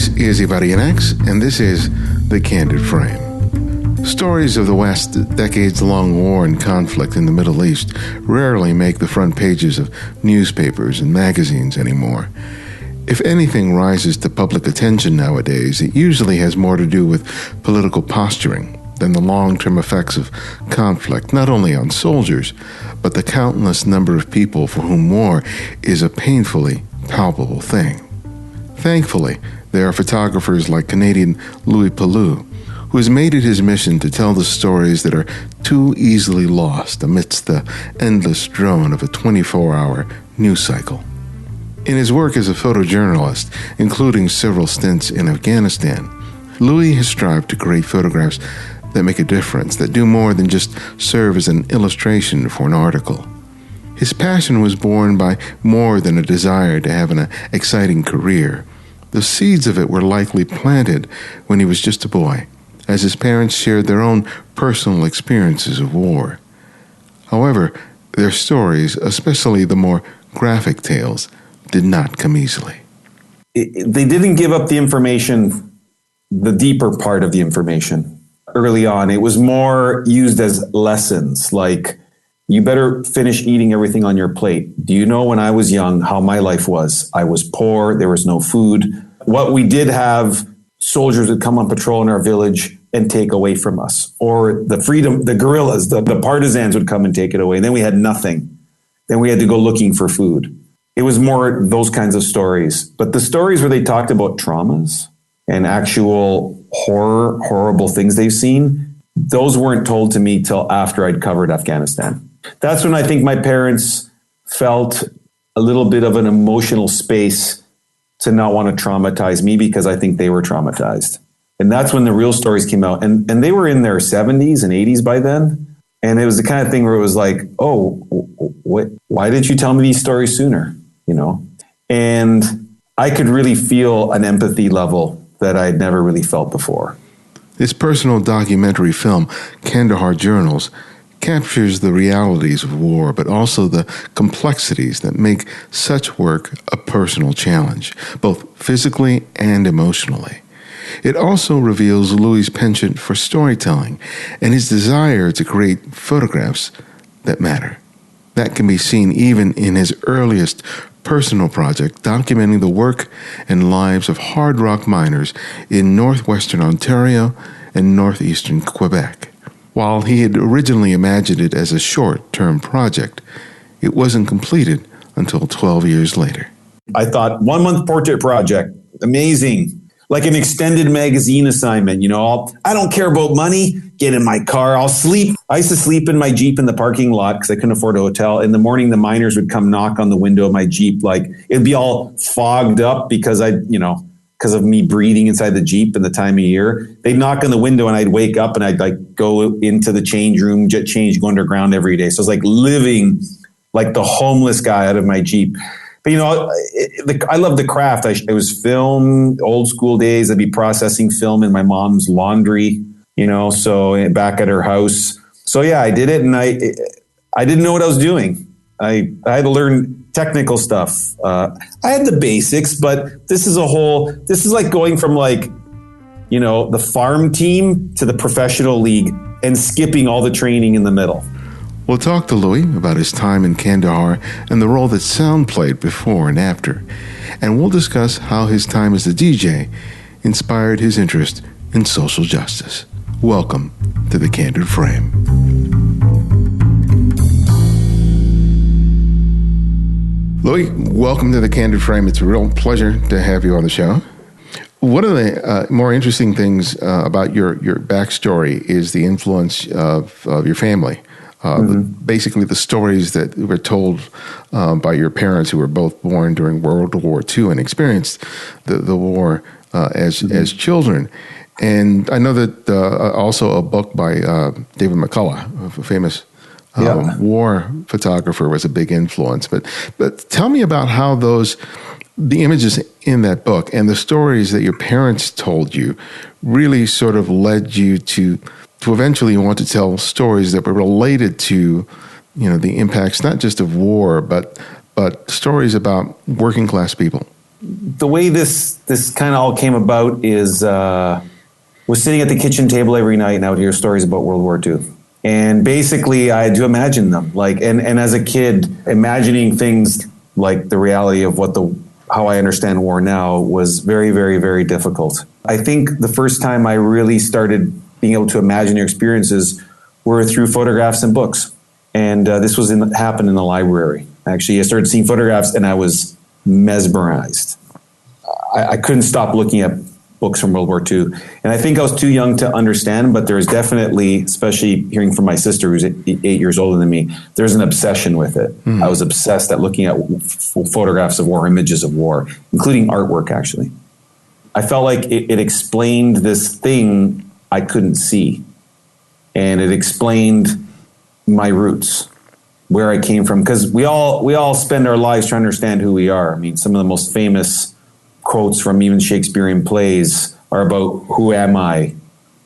This is Ibarionex, and this is The Candid Frame. Stories of the West's decades-long war and conflict in the Middle East rarely make the front pages of newspapers and magazines anymore. If anything rises to public attention nowadays, it usually has more to do with political posturing than the long-term effects of conflict, not only on soldiers, but the countless number of people for whom war is a painfully palpable thing. Thankfully, there are photographers like Canadian Louie Palu, who has made it his mission to tell the stories that are too easily lost amidst the endless drone of a 24-hour news cycle. In his work as a photojournalist, including several stints in Afghanistan, Louie has strived to create photographs that make a difference, that do more than just serve as an illustration for an article. His passion was born by more than a desire to have an exciting career. The seeds of it were likely planted when he was just a boy, as his parents shared their own personal experiences of war. However, their stories, especially the more graphic tales, did not come easily. They didn't give up the information, the deeper part of the information. Early on, it was more used as lessons, like, you better finish eating everything on your plate. Do you know when I was young how my life was? I was poor, there was no food. What we did have, soldiers would come on patrol in our village and take away from us. Or the guerrillas, the partisans would come and take it away. And then we had nothing. Then we had to go looking for food. It was more those kinds of stories. But the stories where they talked about traumas and actual horrible things they've seen, those weren't told to me till after I'd covered Afghanistan. That's when I think my parents felt a little bit of an emotional space to not want to traumatize me, because I think they were traumatized. And that's when the real stories came out. And they were in their 70s and 80s by then. And it was the kind of thing where it was like, oh, why didn't you tell me these stories sooner? You know? And I could really feel an empathy level that I'd never really felt before. This personal documentary film, Kandahar Journals, captures the realities of war, but also the complexities that make such work a personal challenge, both physically and emotionally. It also reveals Louie's penchant for storytelling and his desire to create photographs that matter. That can be seen even in his earliest personal project documenting the work and lives of hard rock miners in northwestern Ontario and northeastern Quebec. While he had originally imagined it as a short-term project, it wasn't completed until 12 years later. I thought, 1 month portrait project, amazing. Like an extended magazine assignment, I don't care about money, get in my car, I'll sleep. I used to sleep in my Jeep in the parking lot because I couldn't afford a hotel. In the morning, the miners would come knock on the window of my Jeep. Like, it'd be all fogged up because because of me breathing inside the Jeep and the time of year. They'd knock on the window and I'd wake up and I'd go into the change room, get changed, go underground every day. So it's like living like the homeless guy out of my Jeep. But, I love the craft. It was film, old school days. I'd be processing film in my mom's laundry, so back at her house. So, yeah, I did it. And I didn't know what I was doing. I had to learn technical stuff. I had the basics, but this is like going from the farm team to the professional league and skipping all the training in the middle. We'll talk to Louie about his time in Kandahar and the role that sound played before and after. And we'll discuss how his time as a DJ inspired his interest in social justice. Welcome to The Candid Frame. Louie, welcome to The Candid Frame. It's a real pleasure to have you on the show. One of the more interesting things about your backstory is the influence of your family. Basically the stories that were told by your parents, who were both born during World War II and experienced the war as children. And I know that also a book by David McCullough, a famous war photographer, was a big influence. But tell me about how the images in that book and the stories that your parents told you really sort of led you to eventually want to tell stories that were related to, the impacts not just of war, but stories about working class people. the way this kind of all came about is was sitting at the kitchen table every night and I would hear stories about World War II. And basically I had to imagine them. And as a kid, imagining things like the reality of how I understand war now was very, very, very difficult. I think the first time I really started being able to imagine your experiences were through photographs and books. And this happened in the library. Actually, I started seeing photographs and I was mesmerized. I couldn't stop looking at books from World War II. And I think I was too young to understand, but there was definitely, especially hearing from my sister who's 8 years older than me, there's an obsession with it. I was obsessed at looking at photographs of war, images of war, including artwork, actually. I felt like it explained this thing I couldn't see. And it explained my roots, where I came from. Because we all spend our lives trying to understand who we are. I mean, some of the most famous quotes from even Shakespearean plays are about who am I,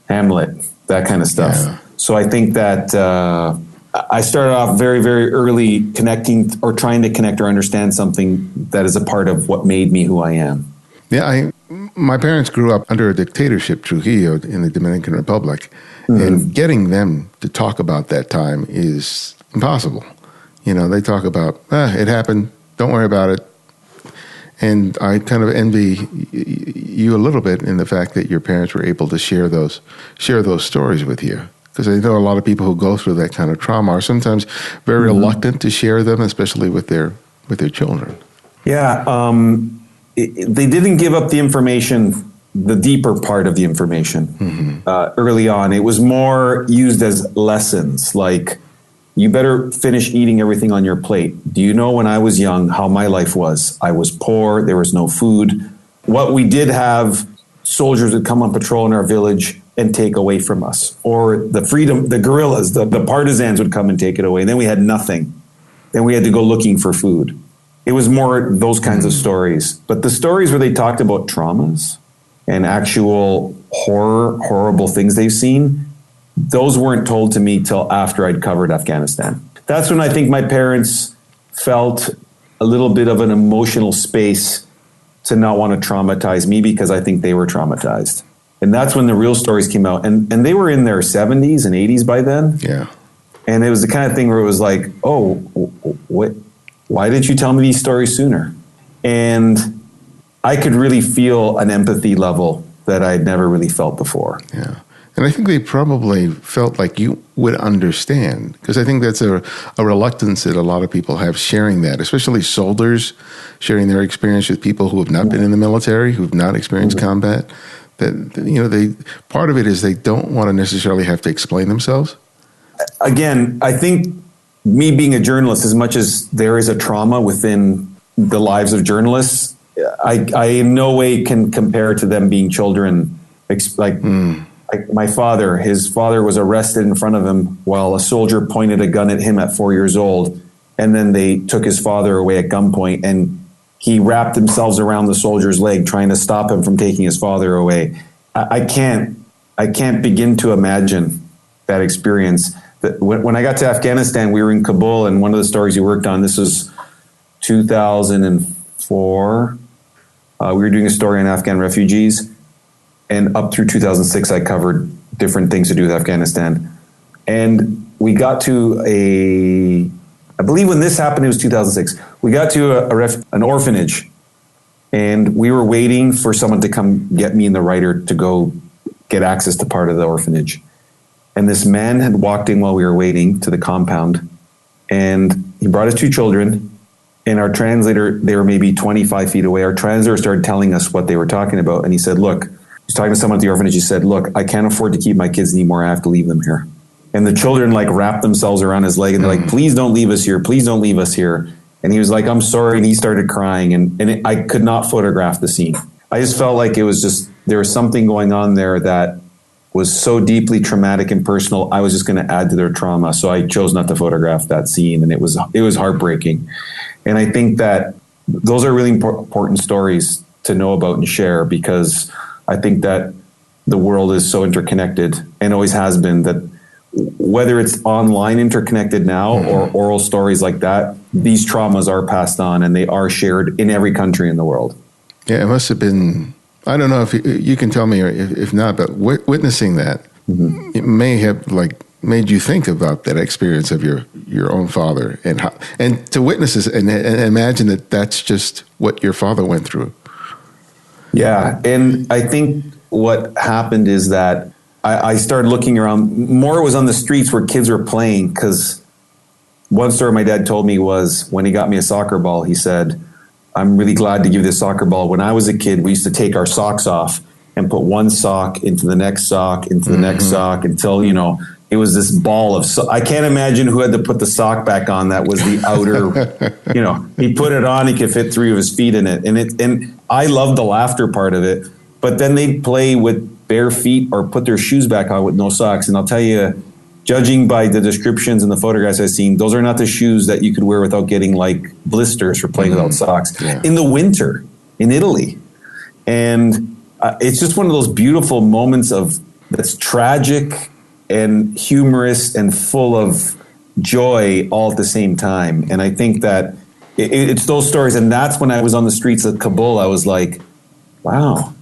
Hamlet, that kind of stuff. Yeah. So I think that I started off very, very early connecting or trying to connect or understand something that is a part of what made me who I am. Yeah, my parents grew up under a dictatorship, Trujillo, in the Dominican Republic, and getting them to talk about that time is impossible. They talk about, it happened, don't worry about it. And I kind of envy you a little bit in the fact that your parents were able to share those stories with you. Because I know a lot of people who go through that kind of trauma are sometimes very reluctant to share them, especially with their children. Yeah, they didn't give up the information, the deeper part of the information early on. It was more used as lessons, like, you better finish eating everything on your plate. Do you know when I was young how my life was? I was poor. There was no food. What we did have, soldiers would come on patrol in our village and take away from us. Or the guerrillas, the partisans would come and take it away. And then we had nothing. Then we had to go looking for food. It was more those kinds of stories. But the stories where they talked about traumas and actual horrible things they've seen, those weren't told to me till after I'd covered Afghanistan. That's when I think my parents felt a little bit of an emotional space to not want to traumatize me because I think they were traumatized. And that's when the real stories came out. And they were in their 70s and 80s by then. Yeah. And it was the kind of thing where it was like, oh, why didn't you tell me these stories sooner? And I could really feel an empathy level that I'd never really felt before. Yeah. And I think they probably felt like you would understand, because I think that's a reluctance that a lot of people have sharing that, especially soldiers sharing their experience with people who have not been in the military, who have not experienced combat. That part of it is they don't want to necessarily have to explain themselves. Again, I think me being a journalist, as much as there is a trauma within the lives of journalists, I in no way can compare to them being children. Like my father, his father was arrested in front of him while a soldier pointed a gun at him at 4 years old. And then they took his father away at gunpoint and he wrapped themselves around the soldier's leg trying to stop him from taking his father away. I can't begin to imagine that experience. That when I got to Afghanistan, we were in Kabul, and one of the stories we worked on, this was 2004. We were doing a story on Afghan refugees. And up through 2006, I covered different things to do with Afghanistan. And we got to I believe when this happened, it was 2006. We got to an orphanage, and we were waiting for someone to come get me and the writer to go get access to part of the orphanage. And this man had walked in while we were waiting to the compound, and he brought his 2 children. And our translator, they were maybe 25 feet away. Our translator started telling us what they were talking about. And he said, look, he's talking to someone at the orphanage. He said, look, I can't afford to keep my kids anymore. I have to leave them here. And the children wrapped themselves around his leg and they're like, please don't leave us here. Please don't leave us here. And he was like, I'm sorry. And he started crying I could not photograph the scene. I just felt like it was there was something going on there that was so deeply traumatic and personal. I was just going to add to their trauma. So I chose not to photograph that scene. And it was heartbreaking. And I think that those are really important stories to know about and share, because I think that the world is so interconnected and always has been, that whether it's online interconnected now or oral stories like that, these traumas are passed on and they are shared in every country in the world. Yeah, it must have been, I don't know if you can tell me or if not, but witnessing that, it may have like made you think about that experience of your own father and to witness this and imagine that that's just what your father went through. Yeah. And I think what happened is that I started looking around. More was on the streets where kids were playing, because one story my dad told me was when he got me a soccer ball, he said, "I'm really glad to give you this soccer ball. When I was a kid, we used to take our socks off and put one sock into the next sock, into the next sock until, it was this ball of I can't imagine who had to put the sock back on. That was the outer, he put it on, he could fit 3 of his feet in it. And I loved the laughter part of it. But then they'd play with bare feet or put their shoes back on with no socks. And I'll tell you, judging by the descriptions and the photographs I've seen, those are not the shoes that you could wear without getting like blisters for playing without socks in the winter in Italy. And it's just one of those beautiful moments that's tragic and humorous and full of joy all at the same time. And I think that it's those stories. And that's when I was on the streets of Kabul, I was like, wow,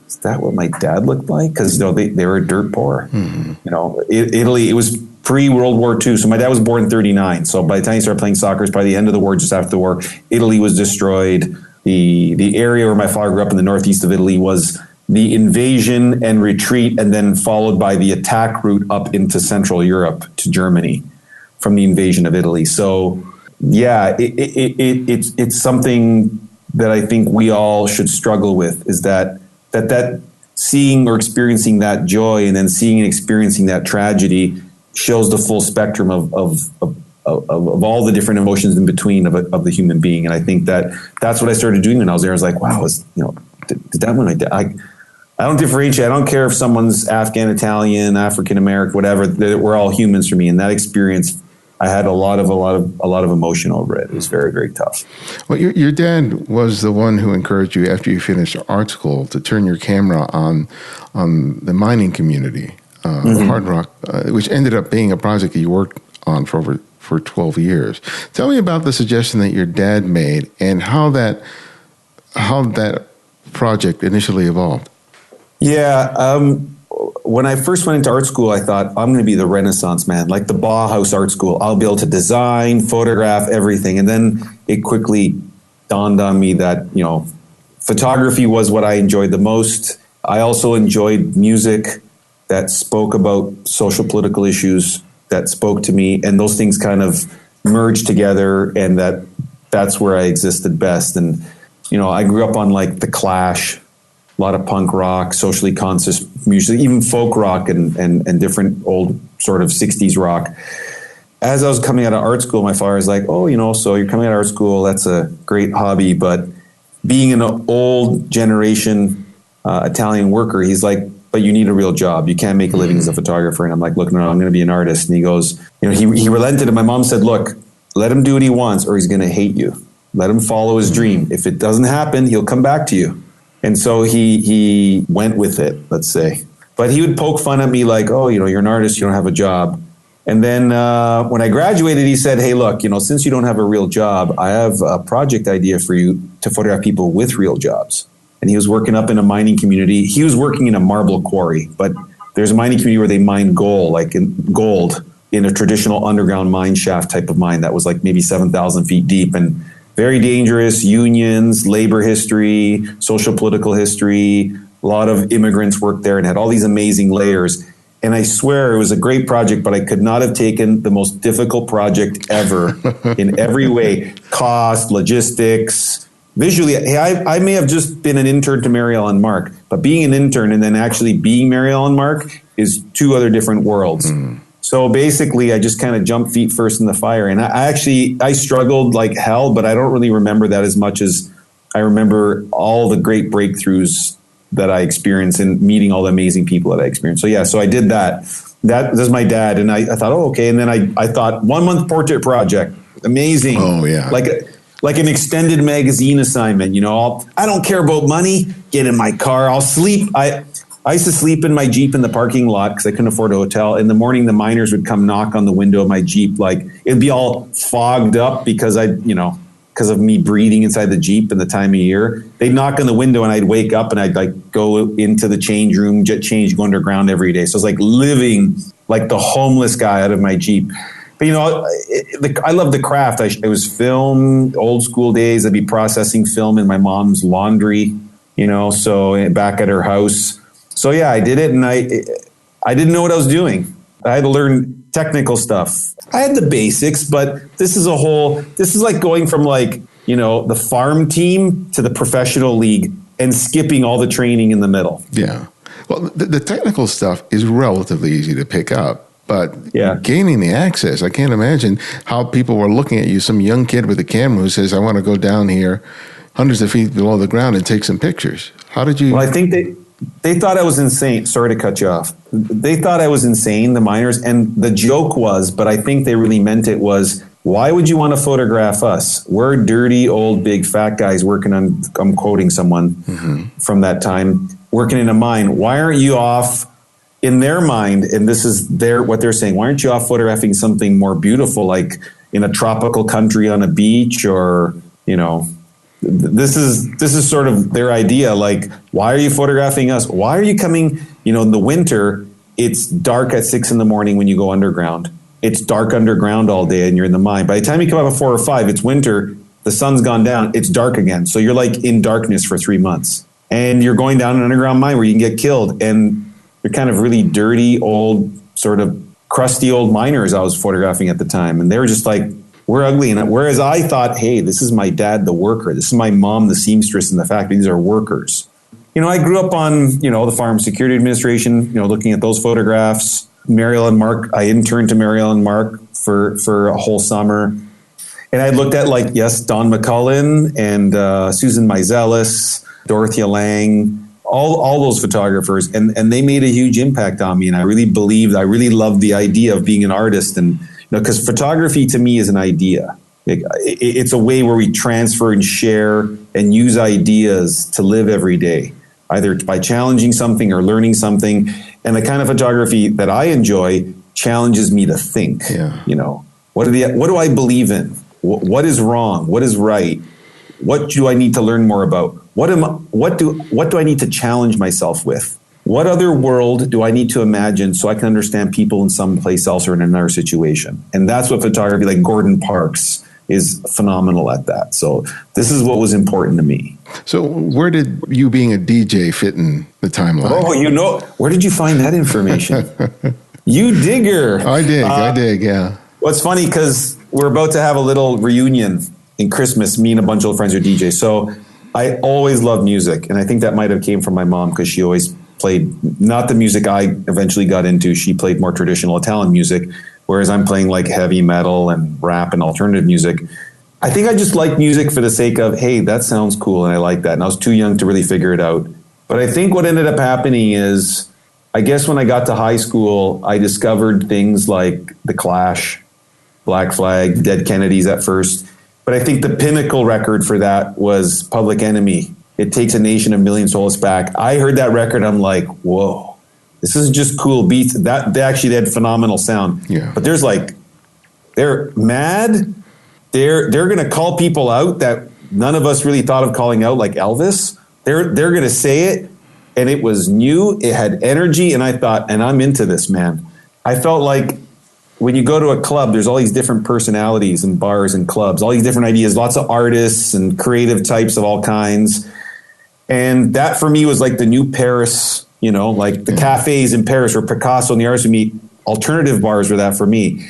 is that what my dad looked like? Because they were dirt poor. Italy, it was pre-World War II. So my dad was born in 1939. So by the time he started playing soccer, it's probably the end of the war, just after the war. Italy was destroyed. The area where my father grew up in the northeast of Italy was the invasion and retreat, and then followed by the attack route up into Central Europe to Germany from the invasion of Italy. So yeah, it's something that I think we all should struggle with, is that seeing or experiencing that joy and then seeing and experiencing that tragedy shows the full spectrum of all the different emotions in between of the human being. And I think that's what I started doing when I was there. I was like, wow, did that one? I don't differentiate. I don't care if someone's Afghan, Italian, African American, whatever. We're all humans for me. And that experience, I had a lot of emotion over it. It was very, very tough. Well, your dad was the one who encouraged you after you finished art school to turn your camera on the mining community, the hard rock, which ended up being a project that you worked on for 12 years. Tell me about the suggestion that your dad made and how that project initially evolved. Yeah. When I first went into art school, I thought, I'm going to be the Renaissance man, like the Bauhaus art school. I'll be able to design, photograph, everything. And then it quickly dawned on me that, photography was what I enjoyed the most. I also enjoyed music that spoke about social political issues, that spoke to me. And those things kind of merged together, and that's where I existed best. And, I grew up on like The Clash, a lot of punk rock, socially conscious music, even folk rock and different old sort of 60s rock. As I was coming out of art school, my father was like, so you're coming out of art school, that's a great hobby, but being an old generation Italian worker, he's like, but you need a real job. You can't make a living as a photographer. And I'm like, look, no, I'm going to be an artist. And he goes, he relented. And my mom said, look, let him do what he wants or he's going to hate you. Let him follow his dream. If it doesn't happen, he'll come back to you. And so he went with it, let's say. But he would poke fun at me like, you're an artist, you don't have a job. And then when I graduated, he said, hey, look, since you don't have a real job, I have a project idea for you to photograph people with real jobs. And he was working up in a mining community. He was working in a marble quarry, but there's a mining community where they mine gold in a traditional underground mine shaft type of mine that was like maybe 7,000 feet deep and very dangerous. Unions, labor history, social political history. A lot of immigrants worked there and had all these amazing layers. And I swear it was a great project, but I could not have taken the most difficult project ever in every way. Cost, logistics, visually. I may have just been an intern to Mary Ellen Mark, but being an intern and then actually being Mary Ellen Mark is 2 other different worlds. So basically, I just kind of jumped feet first in the fire. And I struggled like hell, but I don't really remember that as much as I remember all the great breakthroughs that I experienced and meeting all the amazing people that I experienced. So I did that. That was my dad. And I thought, okay. And then I thought 1 month portrait project. Amazing. Oh, yeah. Like an extended magazine assignment, I don't care about money. Get in my car. I'll sleep. I used to sleep in my Jeep in the parking lot because I couldn't afford a hotel. In the morning, the miners would come knock on the window of my Jeep. Like it'd be all fogged up because because of me breathing inside the Jeep and the time of year. They'd knock on the window and I'd wake up and I'd like go into the change room, get changed, go underground every day. So I was like living like the homeless guy out of my Jeep. But, you know, I love the craft. It was film, old school days. I'd be processing film in my mom's laundry, you know, so back at her house. So yeah, I did it, and I didn't know what I was doing. I had to learn technical stuff. I had the basics, but this is like going from like, you know, the farm team to the professional league and skipping all the training in the middle. Yeah. Well, the technical stuff is relatively easy to pick up, but gaining the access, I can't imagine how people were looking at you, some young kid with a camera who says, I want to go down here hundreds of feet below the ground and take some pictures. How did you? Well, I think they thought I was insane. Sorry to cut you off. They thought I was insane, the miners. And the joke was, but I think they really meant it was, why would you want to photograph us? We're dirty, old, big, fat guys working on, I'm quoting someone from that time, working in a mine. Why aren't you off in their mind? And this is what they're saying. Why aren't you off photographing something more beautiful, like in a tropical country on a beach, or, you know, this is sort of their idea. Like, why are you photographing us? Why are you coming? You know, in the winter, it's dark at 6 a.m. when you go underground. It's dark underground all day and you're in the mine. By the time you come up at 4 or 5, it's winter. The sun's gone down. It's dark again. So you're like in darkness for 3 months, and you're going down an underground mine where you can get killed. And you're kind of really dirty, old, sort of crusty old miners I was photographing at the time. And they were just like, we're ugly. And whereas I thought, hey, this is my dad, the worker. This is my mom, the seamstress in the factory. These are workers. You know, I grew up on, you know, the Farm Security Administration, you know, looking at those photographs. Mariel and Mark, I interned to Mariel and Mark for a whole summer. And I looked at, like, yes, Don McCullen and Susan Meiselas, Dorothea Lang, all those photographers. And they made a huge impact on me. And I really loved the idea of being an artist. And, because photography to me is an idea. It's a way where we transfer and share and use ideas to live every day, either by challenging something or learning something. And the kind of photography that I enjoy challenges me to think. Yeah. You know, what do I believe in? What is wrong? What is right? What do I need to learn more about? What do I need to challenge myself with? What other world do I need to imagine so I can understand people in some place else or in another situation? And that's what photography, like Gordon Parks, is phenomenal at that. So this is what was important to me. So where did you being a DJ fit in the timeline? Oh, you know, where did you find that information? You digger. I dig, yeah. Well, it's funny because we're about to have a little reunion in Christmas. Me and a bunch of old friends are DJs. So I always loved music. And I think that might have came from my mom, because she always played not the music I eventually got into. She played more traditional Italian music, whereas I'm playing like heavy metal and rap and alternative music. I think I just like music for the sake of, hey, that sounds cool and I like that. And I was too young to really figure it out. But I think what ended up happening is, I guess when I got to high school, I discovered things like The Clash, Black Flag, Dead Kennedys at first. But I think the pinnacle record for that was Public Enemy. It Takes a Nation of Millions to Hold Us Back. I heard that record. I'm like, whoa, this is just cool beats. They had phenomenal sound. Yeah. But they're mad. They're going to call people out that none of us really thought of calling out, like Elvis. They're going to say it. And it was new. It had energy. And I thought, and I'm into this, man. I felt like when you go to a club, there's all these different personalities and bars and clubs, all these different ideas, lots of artists and creative types of all kinds. And that for me was like the new Paris, you know, like the cafes in Paris where Picasso and the artists would meet. Alternative bars were that for me.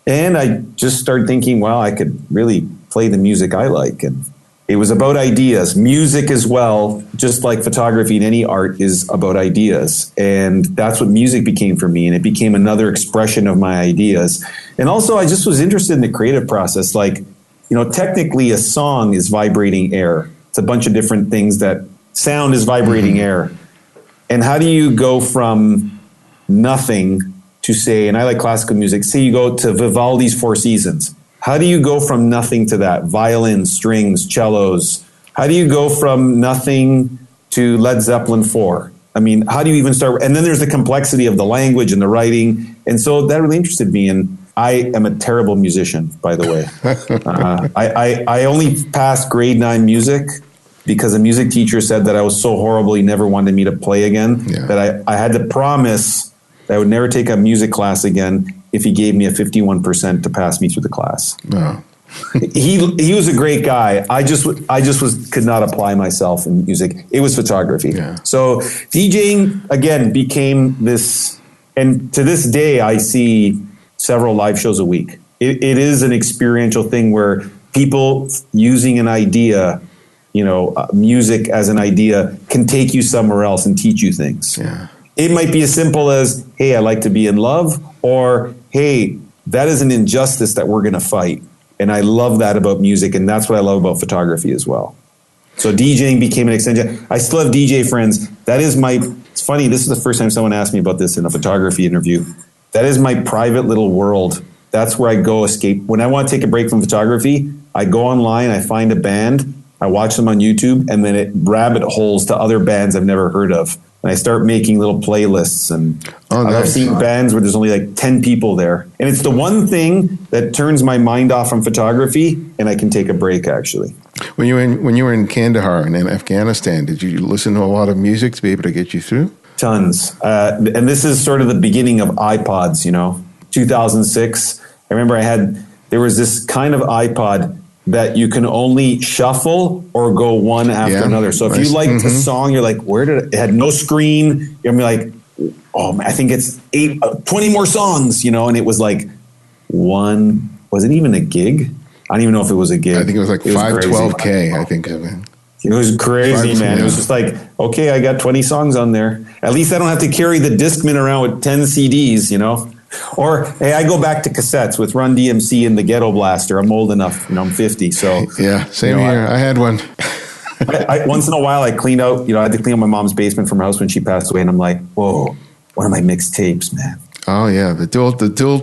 And I just started thinking, well, I could really play the music I like. And it was about ideas. Music as well, just like photography and any art, is about ideas. And that's what music became for me. And it became another expression of my ideas. And also I just was interested in the creative process. Like, you know, technically a song is vibrating air. It's a bunch of different things that sound is vibrating air. And how do you go from nothing to say, and I like classical music, say you go to Vivaldi's Four Seasons. How do you go from nothing to that? Violins, strings, cellos. How do you go from nothing to Led Zeppelin 4? I mean, how do you even start? And then there's the complexity of the language and the writing. And so that really interested me. And I am a terrible musician, by the way. I only passed grade 9 music because a music teacher said that I was so horrible he never wanted me to play again, that I had to promise that I would never take a music class again if he gave me a 51% to pass me through the class. No. He was a great guy. I just could not apply myself in music. It was photography. Yeah. So DJing again became this, and to this day I see several live shows a week. It is an experiential thing where people using an idea, music as an idea, can take you somewhere else and teach you things. Yeah. It might be as simple as, hey, I like to be in love, or hey, that is an injustice that we're going to fight. And I love that about music, and that's what I love about photography as well. So DJing became an extension. I still have DJ friends. It's funny, this is the first time someone asked me about this in a photography interview. That is my private little world. That's where I go escape. When I want to take a break from photography, I go online, I find a band, I watch them on YouTube, and then it rabbit holes to other bands I've never heard of. And I start making little playlists, and I've seen bands where there's only like 10 people there. And it's the one thing that turns my mind off from photography, and I can take a break, actually. When you were in Kandahar and in Afghanistan, did you listen to a lot of music to be able to get you through? Tons. And this is sort of the beginning of iPods, 2006. I remember there was this kind of iPod that you can only shuffle or go one after another. So if you liked a song, you're like, it had no screen. You're like, oh, I think it's 20 more songs, and it was like was it even a gig? I don't even know if it was a gig. I think it was like 512K, I think. It was crazy, man. It was just like, okay, I got 20 songs on there. At least I don't have to carry the Discman around with 10 CDs, Or, hey, I go back to cassettes with Run DMC and the Ghetto Blaster. I'm old enough, I'm 50, so. Yeah, same here. I had one. I once in a while, I cleaned out, I had to clean out my mom's basement from her house when she passed away, and I'm like, whoa, one of my mixtapes, man. Oh, yeah, the dual,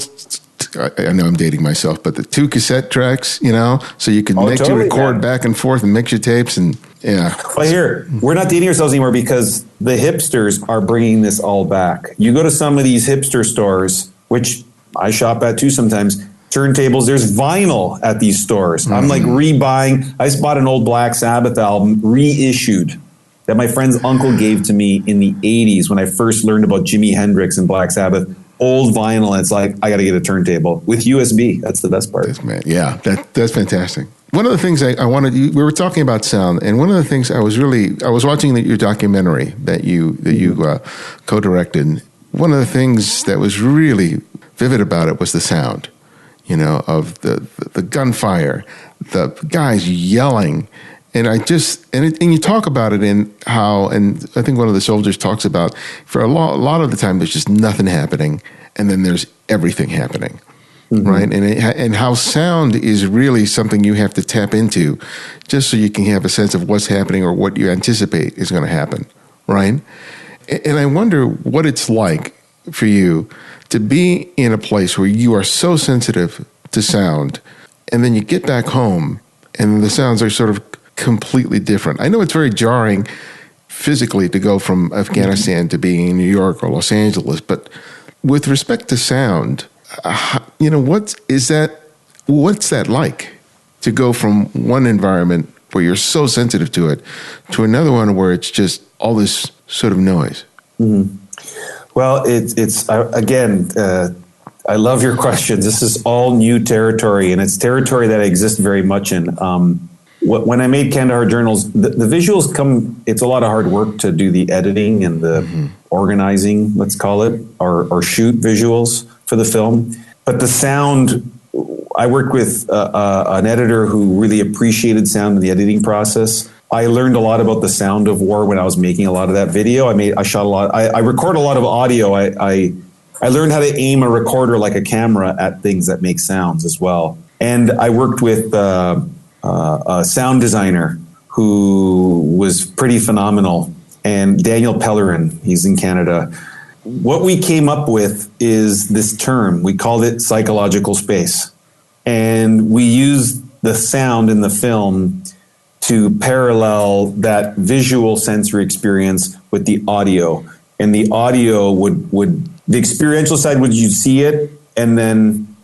I know I'm dating myself, but the 2 cassette tracks, so you can record back and forth and mix your tapes, and yeah. Well, here, we're not dating ourselves anymore because the hipsters are bringing this all back. You go to some of these hipster stores, which I shop at too sometimes, turntables, there's vinyl at these stores. I'm like rebuying. I just bought an old Black Sabbath album, reissued, that my friend's uncle gave to me in the 80s when I first learned about Jimi Hendrix and Black Sabbath. Old vinyl, and it's like, I got to get a turntable with USB. That's the best part. Yeah, that's fantastic. One of the things I wanted, we were talking about sound, and one of the things I was watching your documentary that you co-directed. One of the things that was really vivid about it was the sound, of the gunfire, the guys yelling. And you talk about it in how, and I think one of the soldiers talks about, for a lot of the time, there's just nothing happening, and then there's everything happening, right? And how sound is really something you have to tap into, just so you can have a sense of what's happening or what you anticipate is going to happen, right? And I wonder what it's like for you to be in a place where you are so sensitive to sound, and then you get back home, and the sounds are sort of completely different. I know it's very jarring physically to go from Afghanistan to being in New York or Los Angeles, but with respect to sound, what's that like to go from one environment where you're so sensitive to it to another one where it's just all this sort of noise? Mm-hmm. Well, I love your questions. This is all new territory, and it's territory that I exist very much in. When I made Kandahar Journals, the visuals come, it's a lot of hard work to do the editing and the organizing, let's call it, or shoot visuals for the film. But the sound, I worked with an editor who really appreciated sound in the editing process. I learned a lot about the sound of war when I was making a lot of that video. I shot a lot, I record a lot of audio. I learned how to aim a recorder like a camera at things that make sounds as well. And I worked with a sound designer who was pretty phenomenal, and Daniel Pellerin, he's in Canada. What we came up with is this term. We called it psychological space. And we used the sound in the film to parallel that visual sensory experience with the audio. And the audio the experiential side would you see it, and then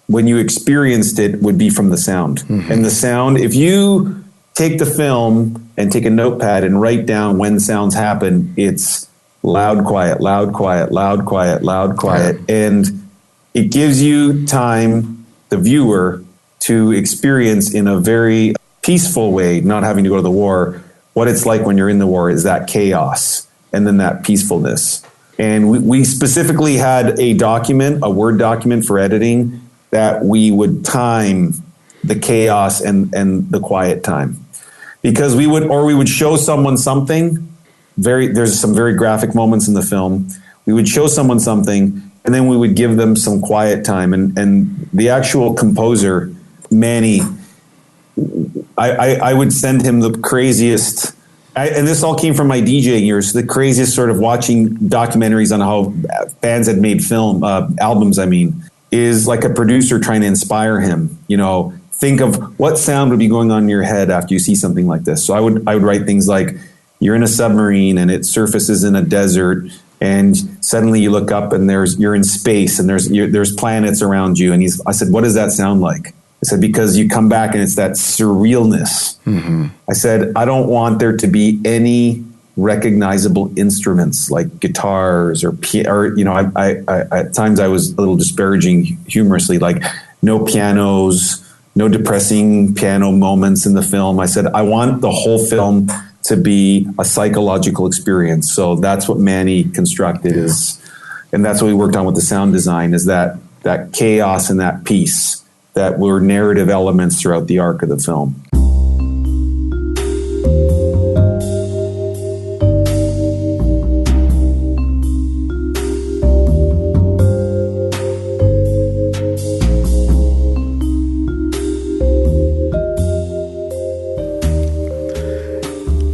when you experienced it would be from the sound. Mm-hmm. And the sound, if you take the film and take a notepad and write down when sounds happen, it's loud, quiet, loud, quiet, loud, quiet, loud, quiet. Yeah. And it gives you time, the viewer, to experience in a very peaceful way, not having to go to the war, what it's like when you're in the war is that chaos and then that peacefulness. And we specifically had a document, a Word document for editing, that we would time the chaos and the quiet time. Because we would show someone something, there's some very graphic moments in the film. We would show someone something, and then we would give them some quiet time. And the actual composer, Manny, I would send him the craziest, and this all came from my DJing years, the craziest sort of watching documentaries on how bands had made albums, is like a producer trying to inspire him, think of what sound would be going on in your head after you see something like this. So I would write things like, you're in a submarine and it surfaces in a desert, and suddenly you look up and you're in space and there's planets around you. And I said, what does that sound like? I said, because you come back and it's that surrealness. Mm-hmm. I said, I don't want there to be any recognizable instruments like guitars or I at times I was a little disparaging humorously, like no pianos, no depressing piano moments in the film. I said, I want the whole film to be a psychological experience. So that's what Manny constructed and that's what we worked on with the sound design, is that chaos and that peace that were narrative elements throughout the arc of the film.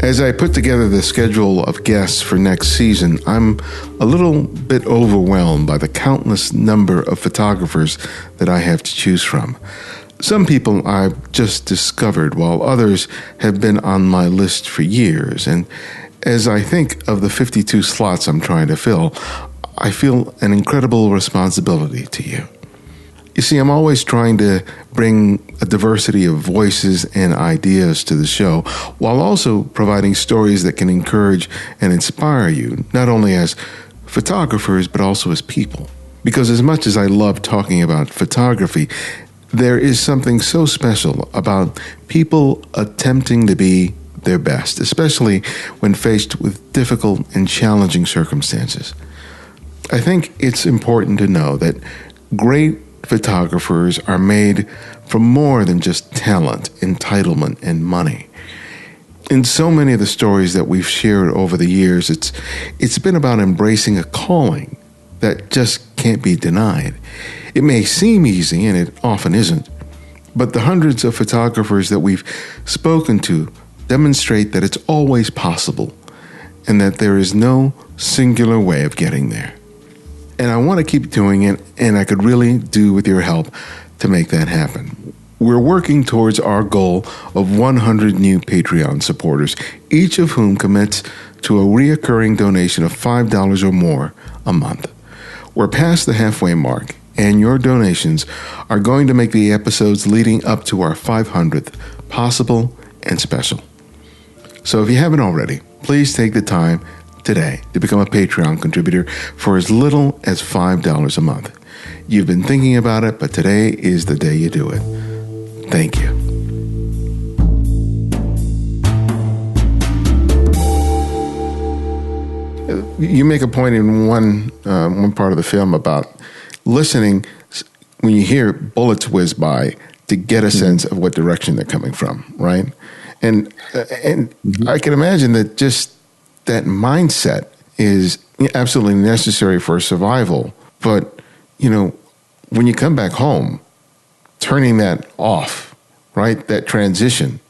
As I put together the schedule of guests for next season, I'm a little bit overwhelmed by the countless number of photographers that I have to choose from. Some people I've just discovered, while others have been on my list for years. And as I think of the 52 slots I'm trying to fill, I feel an incredible responsibility to you. You see, I'm always trying to bring a diversity of voices and ideas to the show, while also providing stories that can encourage and inspire you, not only as photographers, but also as people. Because as much as I love talking about photography, there is something so special about people attempting to be their best, especially when faced with difficult and challenging circumstances. I think it's important to know that great photographers are made from more than just talent, entitlement, and money. In so many of the stories that we've shared over the years, it's been about embracing a calling that just can't be denied. It may seem easy, and it often isn't, but the hundreds of photographers that we've spoken to demonstrate that it's always possible and that there is no singular way of getting there. And I want to keep doing it, and I could really do with your help to make that happen. We're working towards our goal of 100 new Patreon supporters, each of whom commits to a reoccurring donation of $5 or more a month. We're past the halfway mark, and your donations are going to make the episodes leading up to our 500th possible and special. So if you haven't already, please take the time today to become a Patreon contributor for as little as $5 a month. You've been thinking about it, but today is the day you do it. Thank you. You make a point in one part of the film about listening when you hear bullets whiz by to get a sense of what direction they're coming from, right? And I can imagine that just that mindset is absolutely necessary for survival. But, when you come back home, turning that off, right, that transition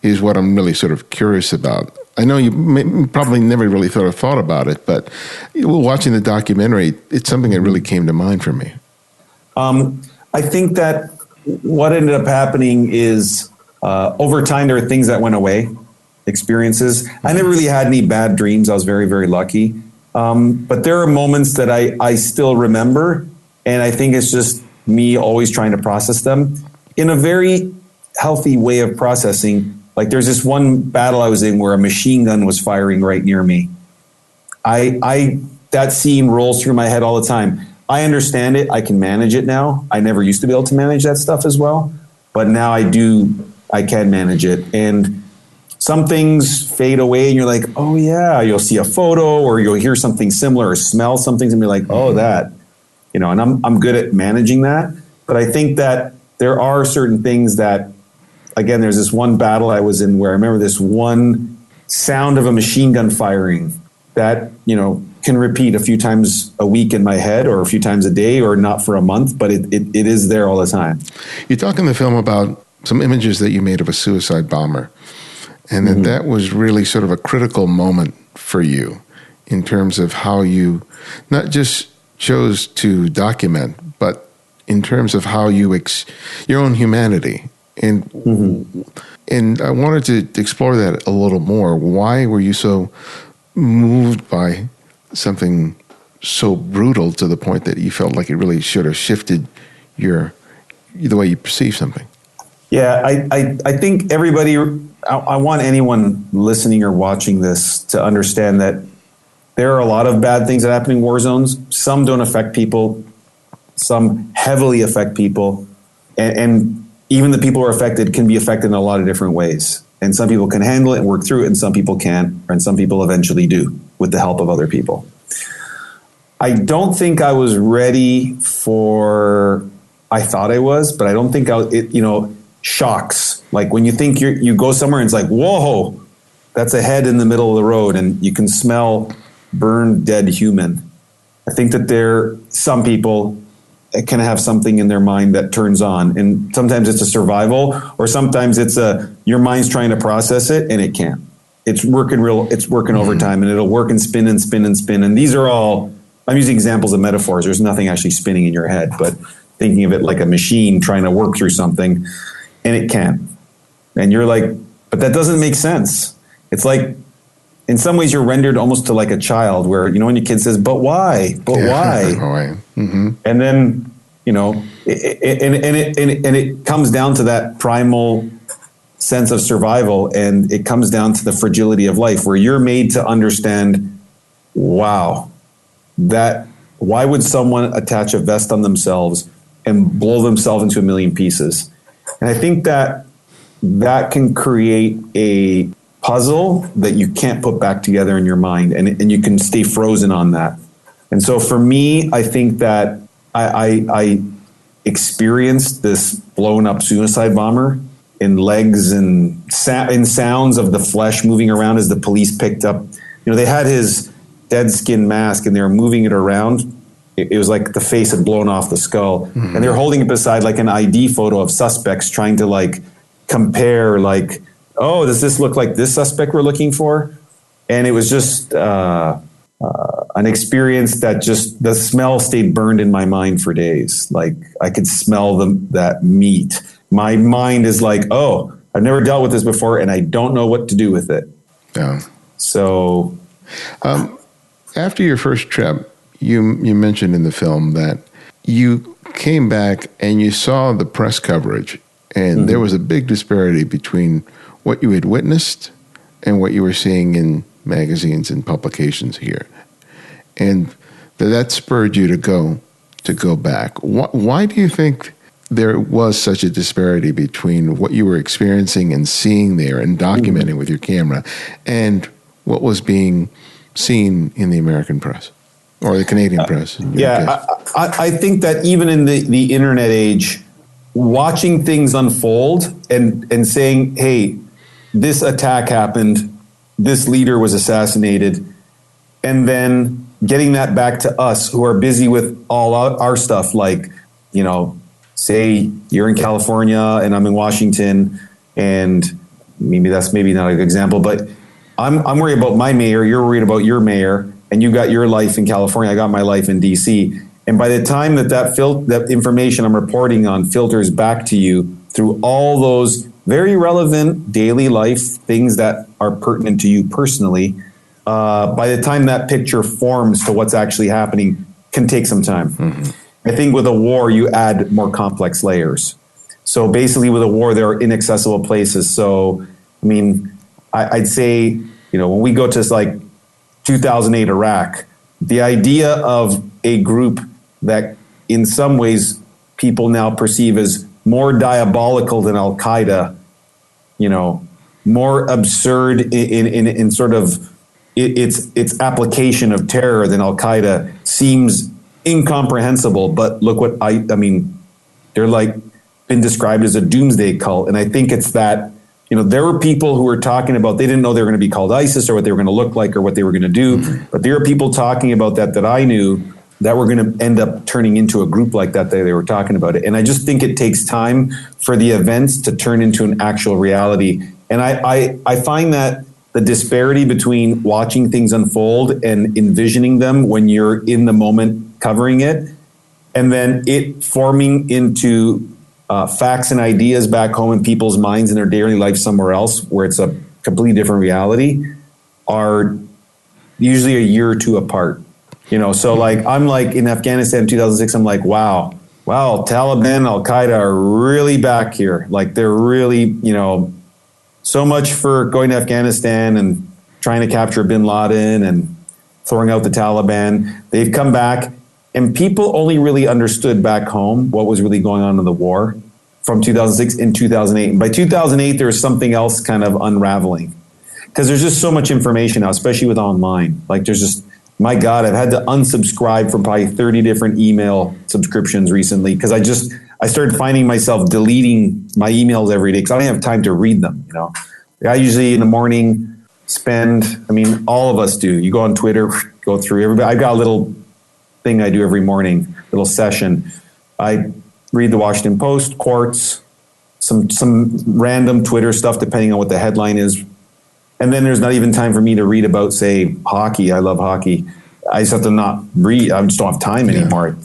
is what I'm really sort of curious about. I know you probably never really thought about it, but watching the documentary, it's something that really came to mind for me. I think that what ended up happening is over time, there are things that went away. Experiences. I never really had any bad dreams. I was very, very lucky. But there are moments that I still remember. And I think it's just me always trying to process them in a very healthy way of processing. Like there's this one battle I was in where a machine gun was firing right near me. That scene rolls through my head all the time. I understand it. I can manage it now. I never used to be able to manage that stuff as well, but now I can manage it. And some things fade away and you're like, oh yeah, you'll see a photo or you'll hear something similar or smell something and be like, oh, that, and I'm good at managing that. But I think that there are certain things that, again, there's this one battle I was in where I remember this one sound of a machine gun firing that, can repeat a few times a week in my head or a few times a day or not for a month, but it is there all the time. You talk in the film about some images that you made of a suicide bomber, and that was really sort of a critical moment for you in terms of how you not just chose to document, but in terms of how you your own humanity. And I wanted to explore that a little more. Why were you so moved by something so brutal to the point that you felt like it really should have shifted the way you perceive something? Yeah, I think everybody, I want anyone listening or watching this to understand that there are a lot of bad things that happen in war zones. Some don't affect people. Some heavily affect people. And even the people who are affected can be affected in a lot of different ways. And some people can handle it and work through it, and some people can't, and some people eventually do with the help of other people. I don't think I was ready I thought I was, but I don't think shocks. Like when you think you go somewhere and it's like, whoa, that's a head in the middle of the road and you can smell burned, dead human. I think that some people can have something in their mind that turns on, and sometimes it's a survival, or sometimes it's your mind's trying to process it and it can't. It's working overtime, and it'll work and spin and spin and spin. And these are all, I'm using examples of metaphors. There's nothing actually spinning in your head, but thinking of it like a machine trying to work through something, and it can't. And you're like, but that doesn't make sense. It's like, in some ways, you're rendered almost to like a child where, when your kid says, but why? But why? Mm-hmm. And then, it comes down to that primal sense of survival, and it comes down to the fragility of life where you're made to understand, wow, why would someone attach a vest on themselves and blow themselves into a million pieces? And I think that can create a puzzle that you can't put back together in your mind, and you can stay frozen on that. And so for me, I think that I experienced this blown up suicide bomber in legs and in sounds of the flesh moving around as the police picked up. They had his dead skin mask and they were moving it around. It was like the face had blown off the skull, and they were holding it beside like an ID photo of suspects, trying to like compare, like, oh, does this look like this suspect we're looking for? And it was just an experience that just, the smell stayed burned in my mind for days. Like I could smell that meat. My mind is like, oh, I've never dealt with this before and I don't know what to do with it. Yeah. So after your first trip, you mentioned in the film that you came back and you saw the press coverage, and there was a big disparity between what you had witnessed and what you were seeing in magazines and publications here. And that spurred you to go back. Why do you think there was such a disparity between what you were experiencing and seeing there and documenting with your camera and what was being seen in the American press or the Canadian press? I think that even in the internet age, watching things unfold and saying, hey, this attack happened, this leader was assassinated, and then getting that back to us who are busy with all our stuff, like, say you're in California and I'm in Washington, and maybe that's not a good example, but I'm worried about my mayor, you're worried about your mayor, and you got your life in California, I got my life in DC. And by the time that information I'm reporting on filters back to you through all those very relevant daily life things that are pertinent to you personally, by the time that picture forms to what's actually happening, can take some time. I think with a war, you add more complex layers. So basically with a war, there are inaccessible places. So, I mean, I'd say, when we go to like 2008 Iraq, the idea of a group that in some ways people now perceive as more diabolical than Al-Qaeda, more absurd in sort of its application of terror than Al-Qaeda seems incomprehensible. But look what I mean, they're like been described as a doomsday cult. And I think it's that, there were people who were talking about, they didn't know they were going to be called ISIS or what they were going to look like or what they were going to do. Mm-hmm. But there were people talking about that I knew that were going to end up turning into a group like that they were talking about it. And I just think it takes time for the events to turn into an actual reality. And I find that the disparity between watching things unfold and envisioning them when you're in the moment covering it, and then it forming into facts and ideas back home in people's minds in their daily life somewhere else where it's a completely different reality, are usually a year or two apart. So like I'm like in Afghanistan in 2006, I'm like, wow, Taliban, Al-Qaeda are really back here. Like they're really, so much for going to Afghanistan and trying to capture bin Laden and throwing out the Taliban. They've come back, and people only really understood back home what was really going on in the war from 2006 and 2008. And by 2008, there was something else kind of unraveling because there's just so much information now, especially with online. Like there's just, my God, I've had to unsubscribe from probably 30 different email subscriptions recently because I started finding myself deleting my emails every day because I don't have time to read them. I usually in the morning all of us do. You go on Twitter, go through everybody. I've got a little thing I do every morning, little session. I read the Washington Post, Quartz, some random Twitter stuff depending on what the headline is. And then there's not even time for me to read about, say, hockey. I love hockey. I just have to not read. I just don't have time anymore,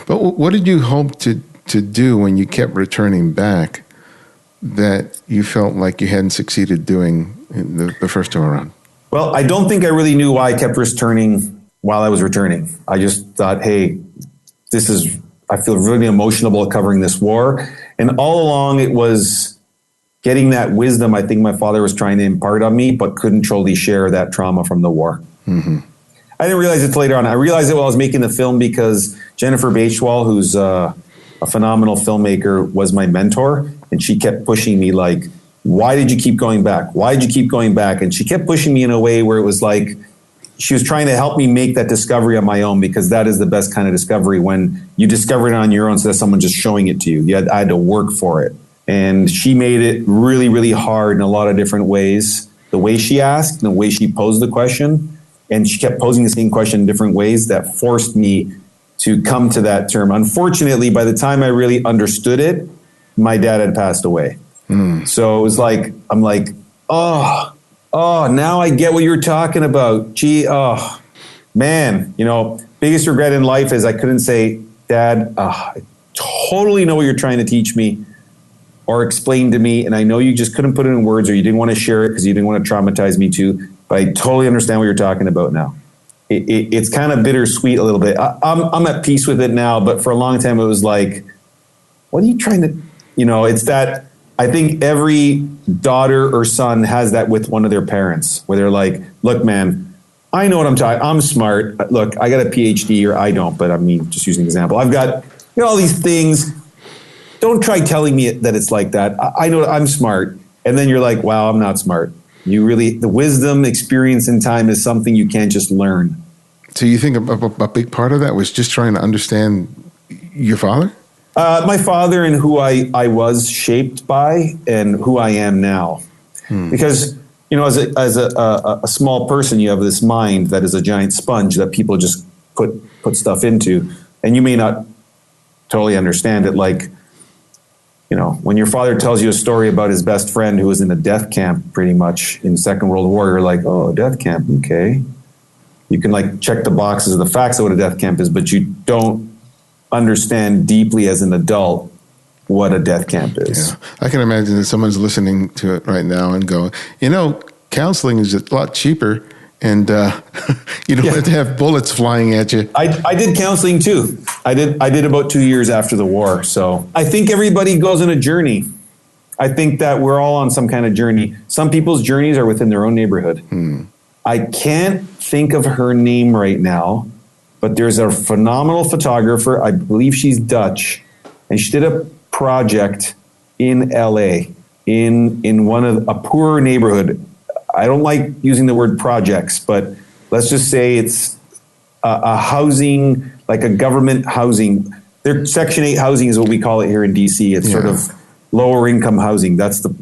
But what did you hope to do when you kept returning back that you felt like you hadn't succeeded doing in the first time around? Well, I don't think I really knew why I kept returning while I was returning. I just thought, hey, I feel really emotional covering this war. And all along it was getting that wisdom I think my father was trying to impart on me, but couldn't truly share that trauma from the war. Mm-hmm. I didn't realize it till later on. I realized it while I was making the film because Jennifer Batechwal, who's a phenomenal filmmaker, was my mentor. And she kept pushing me like, why did you keep going back? Why did you keep going back? And she kept pushing me in a way where it was like, she was trying to help me make that discovery on my own, because that is the best kind of discovery, when you discover it on your own instead of someone just showing it to you. I had to work for it. And she made it really, really hard in a lot of different ways. The way she asked, and the way she posed the question, and she kept posing the same question in different ways that forced me to come to that term. Unfortunately, by the time I really understood it, my dad had passed away. So it was like, I'm like, oh, now I get what you're talking about. Gee, oh, man, biggest regret in life is I couldn't say, Dad, I totally know what you're trying to teach me or explain to me, and I know you just couldn't put it in words, or you didn't want to share it because you didn't want to traumatize me too, but I totally understand what you're talking about now. It's kind of bittersweet a little bit. I'm at peace with it now, but for a long time it was like, what are you trying to, it's that, I think every daughter or son has that with one of their parents, where they're like, look, man, I know what I'm talking, I'm smart. Look, I got a PhD, or I don't, but I mean, just using an example. I've got all these things. Don't try telling me that it's like that. I know I'm smart. And then you're like, wow, I'm not smart. The wisdom, experience, and time is something you can't just learn. So you think a big part of that was just trying to understand your father? My father, and who I was shaped by, and who I am now. Because, as a small person, you have this mind that is a giant sponge that people just put stuff into. And you may not totally understand it. Like, when your father tells you a story about his best friend who was in a death camp pretty much in the Second World War, you're like, oh, death camp, okay. You can like check the boxes of the facts of what a death camp is, but you don't understand deeply as an adult what a death camp is. Yeah. I can imagine that someone's listening to it right now and go, counseling is a lot cheaper and you don't have to have bullets flying at you. I did counseling too. I did about 2 years after the war. So I think everybody goes on a journey. I think that we're all on some kind of journey. Some people's journeys are within their own neighborhood. I can't think of her name right now, but there's a phenomenal photographer. I believe she's Dutch, and she did a project in LA in one of a poorer neighborhood. I don't like using the word projects, but let's just say it's a housing, like a government housing. Their Section 8 housing is what we call it here in DC. It's sort of lower income housing. That's the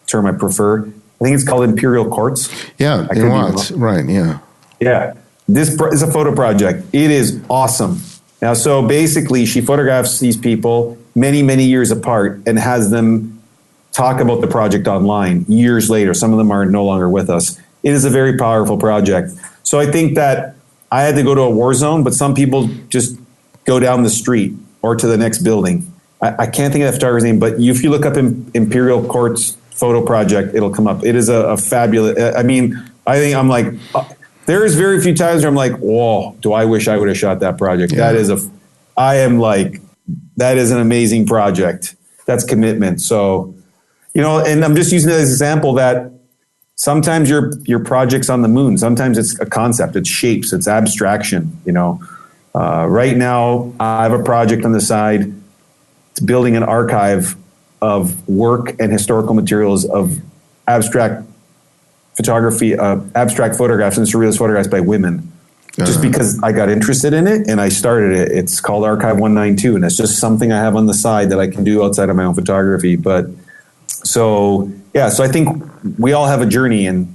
term I prefer. I think it's called Imperial Courts. Yeah, in Watts, right, yeah. Yeah, this is a photo project. It is awesome. Now, so basically she photographs these people many, many years apart and has them talk about the project online years later. Some of them are no longer with us. It is a very powerful project. So I think that I had to go to a war zone, but some people just go down the street or to the next building. I can't think of that photographer's name, but if you look up Imperial Courts photo project, it'll come up. It is a fabulous, I mean, I think I'm like, there's very few times where I'm like, whoa, do I wish I would have shot that project. Yeah. That is an amazing project. That's commitment. So, and I'm just using it as an example that sometimes your project's on the moon. Sometimes it's a concept, it's shapes, it's abstraction. Right now I have a project on the side. It's building an archive of work and historical materials of abstract photography, abstract photographs and surrealist photographs by women. Just because I got interested in it and I started it. It's called Archive 192, and it's just something I have on the side that I can do outside of my own photography. But so I think we all have a journey, and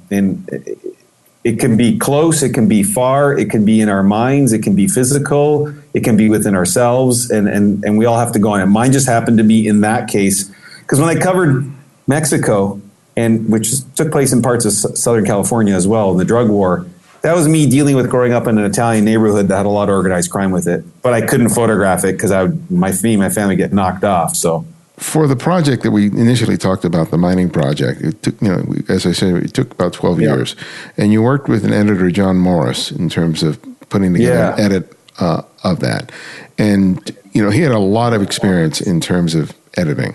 it can be close, it can be far, it can be in our minds, it can be physical, it can be within ourselves, and we all have to go on it. Mine just happened to be in that case, because when I covered Mexico, which took place in parts of Southern California as well, in the drug war, that was me dealing with growing up in an Italian neighborhood that had a lot of organized crime with it. But I couldn't photograph it because my family get knocked off. So for the project that we initially talked about, the mining project, it took, as I said, it took about 12 years. And you worked with an editor, John Morris, in terms of putting together an edit of that. And, he had a lot of experience in terms of editing.